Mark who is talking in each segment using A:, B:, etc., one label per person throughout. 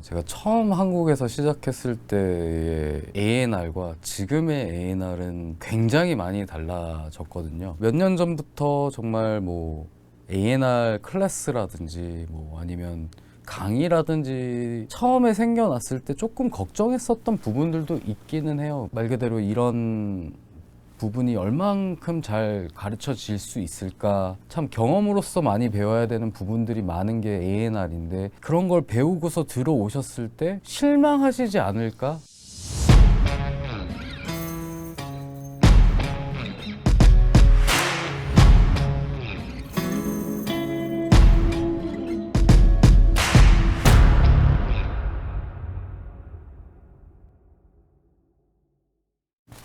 A: 제가 처음 한국에서 시작했을 때의 A&R과 지금의 A&R은 굉장히 많이 달라졌거든요. 몇 년 전부터 정말 뭐 A&R 클래스라든지 뭐 아니면 강의라든지 처음에 생겨났을 때 조금 걱정했었던 부분들도 있기는 해요. 말 그대로 이런 부분이 얼만큼 잘 가르쳐질 수 있을까. 참 경험으로서 많이 배워야 되는 부분들이 많은 게 A&R인데 그런 걸 배우고서 들어오셨을 때 실망하시지 않을까?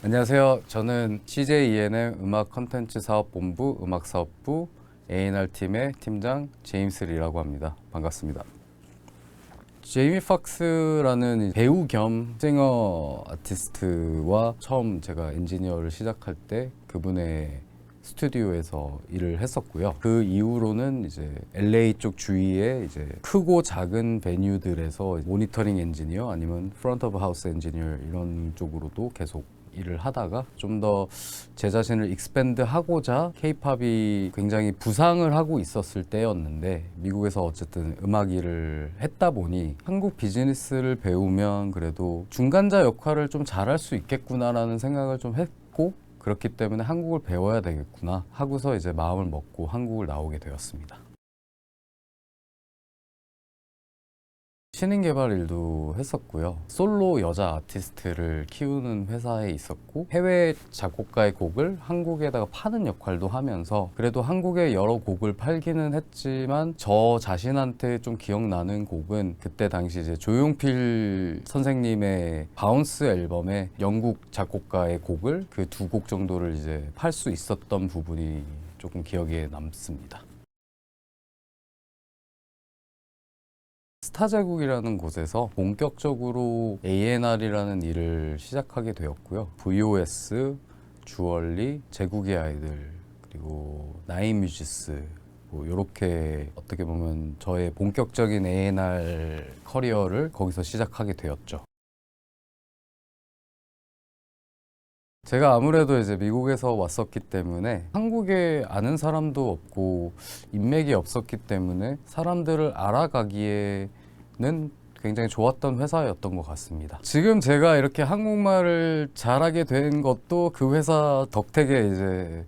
A: 안녕하세요. 저는 CJENM 음악 컨텐츠 사업본부 음악사업부 A&R 팀의 팀장 제임스 리라고 합니다. 반갑습니다. 제이미 팍스라는 배우 겸 싱어 아티스트와 처음 제가 엔지니어를 시작할 때 그분의 스튜디오에서 일을 했었고요. 그 이후로는 이제 LA 쪽 주위에 이제 크고 작은 베뉴들에서 모니터링 엔지니어 아니면 프런트 오브 하우스 엔지니어 이런 쪽으로도 계속 일을 하다가 좀 더 제 자신을 익스밴드 하고자 케이팝이 굉장히 부상을 하고 있었을 때였는데 미국에서 어쨌든 음악 일을 했다 보니 한국 비즈니스를 배우면 그래도 중간자 역할을 좀 잘할 수 있겠구나라는 생각을 좀 했고 그렇기 때문에 한국을 배워야 되겠구나 하고서 이제 마음을 먹고 한국을 나오게 되었습니다. 신인 개발 일도 했었고요. 솔로 여자 아티스트를 키우는 회사에 있었고 해외 작곡가의 곡을 한국에다가 파는 역할도 하면서 그래도 한국에 여러 곡을 팔기는 했지만 저 자신한테 좀 기억나는 곡은 그때 당시 이제 조용필 선생님의 바운스 앨범에 영국 작곡가의 곡을 그 두 곡 정도를 이제 팔 수 있었던 부분이 조금 기억에 남습니다. 스타제국이라는 곳에서 본격적으로 A&R이라는 일을 시작하게 되었고요. VOS, 주얼리, 제국의 아이들, 그리고 나인뮤지스 뭐 이렇게 어떻게 보면 저의 본격적인 A&R 커리어를 거기서 시작하게 되었죠. 제가 아무래도 이제 미국에서 왔었기 때문에 한국에 아는 사람도 없고 인맥이 없었기 때문에 사람들을 알아가기에는 굉장히 좋았던 회사였던 것 같습니다. 지금 제가 이렇게 한국말을 잘하게 된 것도 그 회사 덕택에 이제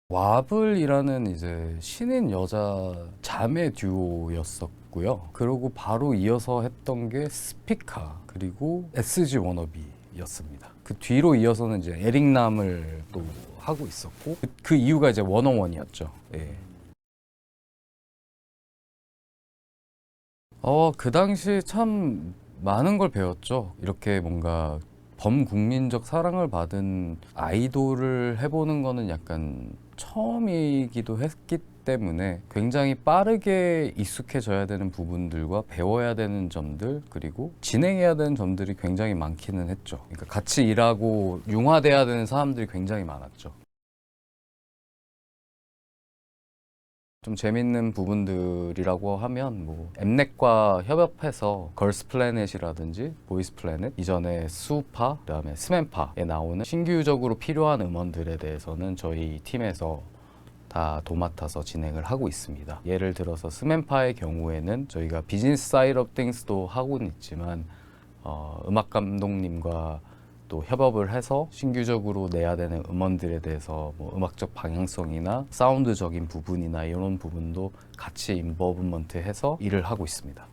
A: 와블이라는 이제 신인 여자 자매 듀오였었고요. 그리고 바로 이어서 했던 게 스피카 그리고 SG 워너비였습니다. 그 뒤로 이어서는 이제 에릭남을 또 하고 있었고 그 이유가 이제 원어원이었죠. 예. 그 당시 참 많은 걸 배웠죠. 이렇게 뭔가 범국민적 사랑을 받은 아이돌을 해보는 거는 약간 처음이기도 했기 때문에 굉장히 빠르게 익숙해져야 되는 부분들과 배워야 되는 점들 그리고 진행해야 되는 점들이 굉장히 많기는 했죠. 그러니까 같이 일하고 융화돼야 되는 사람들이 굉장히 많았죠. 좀 재밌는 부분들이라고 하면 뭐 엠넷과 협업해서 걸스 플래넷이라든지 보이스 플래넷 이전에 수우파 그다음에 스맨파에 나오는 신규적으로 필요한 음원들에 대해서는 저희 팀에서 다 도맡아서 진행을 하고 있습니다. 예를 들어서 스맨파의 경우에는 저희가 비즈니스 사이드 오브 띵스도 하고는 있지만 음악 감독님과 또 협업을 해서 신규적으로 내야 되는 음원들에 대해서 뭐 음악적 방향성이나 사운드적인 부분이나 이런 부분도 같이 인버브먼트 해서 일을 하고 있습니다.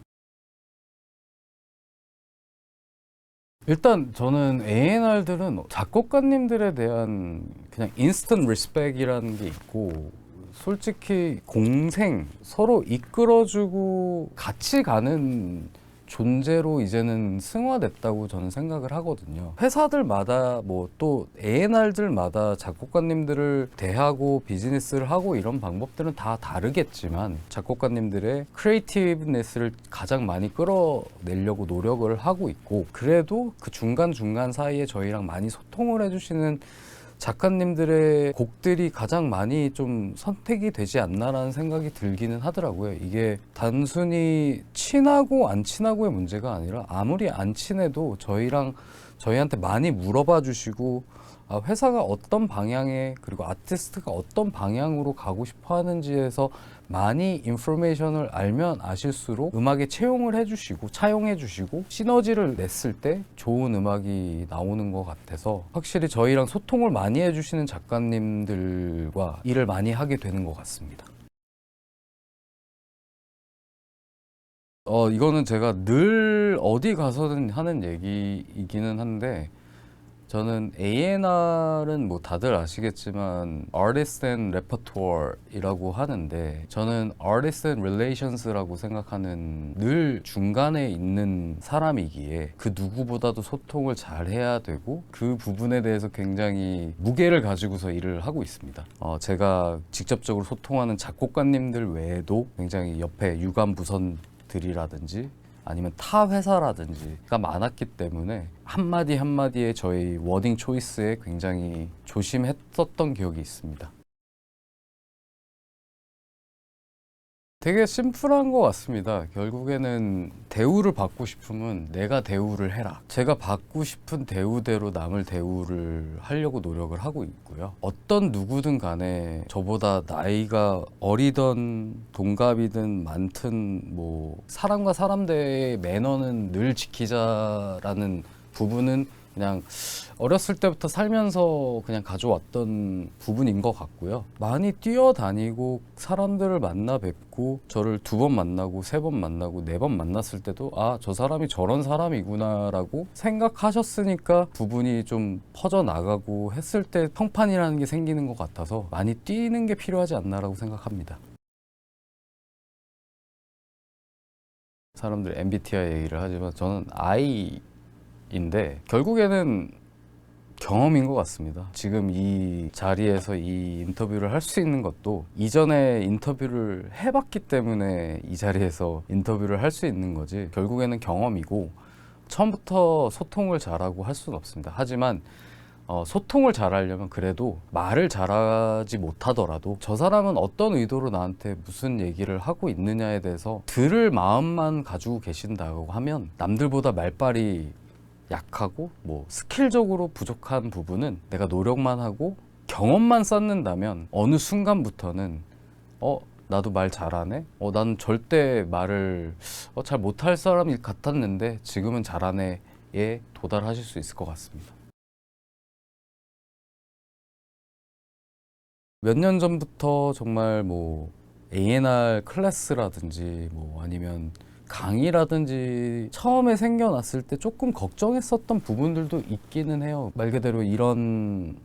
A: 일단 저는 A&R들은 작곡가님들에 대한 그냥 인스턴트 리스펙이라는 게 있고 솔직히 공생 서로 이끌어주고 같이 가는 존재로 이제는 승화됐다고 저는 생각을 하거든요. 회사들마다 뭐 또 A&R들마다 작곡가님들을 대하고 비즈니스를 하고 이런 방법들은 다 다르겠지만 작곡가님들의 크리에이티브네스를 가장 많이 끌어내려고 노력을 하고 있고 그래도 그 중간중간 사이에 저희랑 많이 소통을 해주시는 작가님들의 곡들이 가장 많이 좀 선택이 되지 않나라는 생각이 들기는 하더라고요. 이게 단순히 친하고 안 친하고의 문제가 아니라 아무리 안 친해도 저희한테 많이 물어봐 주시고 회사가 어떤 방향에 그리고 아티스트가 어떤 방향으로 가고 싶어 하는지에서 많이 인포메이션을 알면 아실수록 음악에 채용을 해주시고 차용해 주시고 시너지를 냈을 때 좋은 음악이 나오는 것 같아서 확실히 저희랑 소통을 많이 해주시는 작가님들과 일을 많이 하게 되는 것 같습니다. 이거는 제가 늘 어디 가서든 하는 얘기이기는 한데 저는 A&R은 뭐 다들 아시겠지만 Artist and Repertoire이라고 하는데 저는 Artist and Relations라고 생각하는 늘 중간에 있는 사람이기에 그 누구보다도 소통을 잘 해야 되고 그 부분에 대해서 굉장히 무게를 가지고서 일을 하고 있습니다. 제가 직접적으로 소통하는 작곡가님들 외에도 굉장히 옆에 유관 부선들이라든지 아니면 타 회사라든지가 많았기 때문에 한마디 한마디에 저희 워딩 초이스에 굉장히 조심했었던 기억이 있습니다. 되게 심플한 것 같습니다. 결국에는 대우를 받고 싶으면 내가 대우를 해라. 제가 받고 싶은 대우대로 남을 대우를 하려고 노력을 하고 있고요. 어떤 누구든 간에 저보다 나이가 어리던 동갑이든 많든 뭐 사람과 사람 대의 매너는 늘 지키자라는 부분은 그냥 어렸을 때부터 살면서 그냥 가져왔던 부분인 것 같고요. 많이 뛰어다니고 사람들을 만나 뵙고 저를 2번 만나고 3번 만나고 4번 만났을 때도 저 사람이 저런 사람이구나 라고 생각하셨으니까 부분이 좀 퍼져나가고 했을 때 평판이라는 게 생기는 것 같아서 많이 뛰는 게 필요하지 않나라고 생각합니다. 사람들 MBTI 얘기를 하지만 저는 I인데 결국에는 경험인 것 같습니다. 지금 이 자리에서 이 인터뷰를 할 수 있는 것도 이전에 인터뷰를 해봤기 때문에 이 자리에서 인터뷰를 할 수 있는 거지 결국에는 경험이고 처음부터 소통을 잘하고 할 수는 없습니다. 하지만 소통을 잘하려면 그래도 말을 잘하지 못하더라도 저 사람은 어떤 의도로 나한테 무슨 얘기를 하고 있느냐에 대해서 들을 마음만 가지고 계신다고 하면 남들보다 말빨이 약하고 뭐 스킬적으로 부족한 부분은 내가 노력만 하고 경험만 쌓는다면 어느 순간부터는 나도 말 잘하네? 나는 절대 말을 잘 못할 사람이 같았는데 지금은 잘하네에 도달하실 수 있을 것 같습니다. 몇 년 전부터 정말 뭐 A&R 클래스라든지 뭐 아니면 강의라든지 처음에 생겨났을 때 조금 걱정했었던 부분들도 있기는 해요. 말 그대로 이런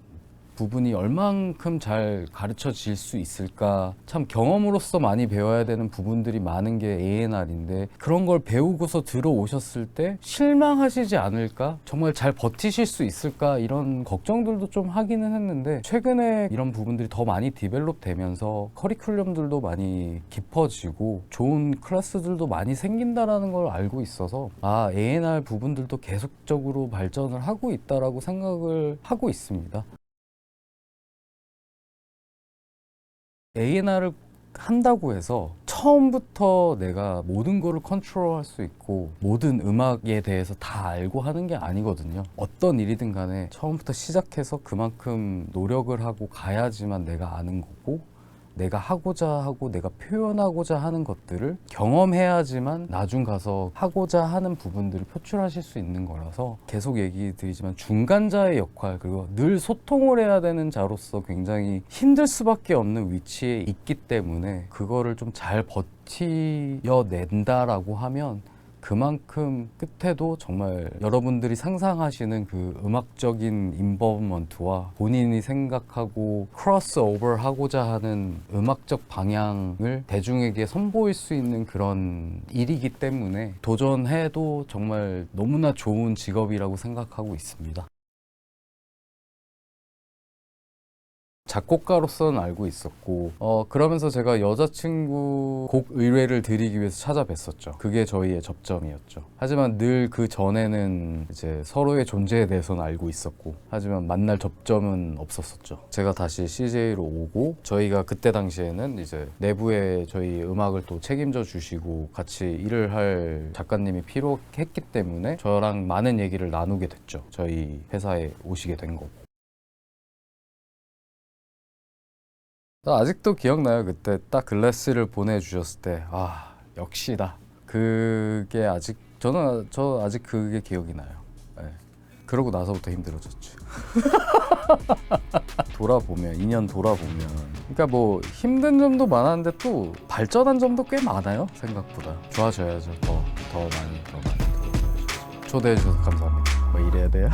A: 부분이 얼만큼 잘 가르쳐질 수 있을까. 참 경험으로서 많이 배워야 되는 부분들이 많은 게 A&R인데 그런 걸 배우고서 들어오셨을 때 실망하시지 않을까? 정말 잘 버티실 수 있을까? 이런 걱정들도 좀 하기는 했는데 최근에 이런 부분들이 더 많이 디벨롭 되면서 커리큘럼들도 많이 깊어지고 좋은 클래스들도 많이 생긴다라는 걸 알고 있어서 A&R 부분들도 계속적으로 발전을 하고 있다라고 생각을 하고 있습니다. A&R을 한다고 해서 처음부터 내가 모든 거를 컨트롤할 수 있고 모든 음악에 대해서 다 알고 하는 게 아니거든요. 어떤 일이든 간에 처음부터 시작해서 그만큼 노력을 하고 가야지만 내가 아는 거고 내가 하고자 하고 내가 표현하고자 하는 것들을 경험해야지만 나중 가서 하고자 하는 부분들을 표출하실 수 있는 거라서 계속 얘기 드리지만 중간자의 역할 그리고 늘 소통을 해야 되는 자로서 굉장히 힘들 수밖에 없는 위치에 있기 때문에 그거를 좀 잘 버티어낸다라고 하면 그만큼 끝에도 정말 여러분들이 상상하시는 그 음악적인 인버먼트와 본인이 생각하고 크로스오버 하고자 하는 음악적 방향을 대중에게 선보일 수 있는 그런 일이기 때문에 도전해도 정말 너무나 좋은 직업이라고 생각하고 있습니다. 작곡가로서는 알고 있었고 그러면서 제가 여자친구 곡 의뢰를 드리기 위해서 찾아뵀었죠. 그게 저희의 접점이었죠. 하지만 늘 그 전에는 이제 서로의 존재에 대해서는 알고 있었고 하지만 만날 접점은 없었었죠. 제가 다시 CJ로 오고 저희가 그때 당시에는 이제 내부에 저희 음악을 또 책임져 주시고 같이 일을 할 작가님이 필요했기 때문에 저랑 많은 얘기를 나누게 됐죠. 저희 회사에 오시게 된 거고. 나 아직도 기억나요. 그때 딱 글래스를 보내주셨을 때 역시다. 그게 아직 저 아직 그게 기억이 나요. 네. 그러고 나서부터 힘들어졌죠. 돌아보면 2년 돌아보면 그러니까 뭐 힘든 점도 많았는데 또 발전한 점도 꽤 많아요. 생각보다 좋아져야죠. 더 많이 더 좋아져야죠. 초대해 주셔서 감사합니다. 뭐 이래야 돼요?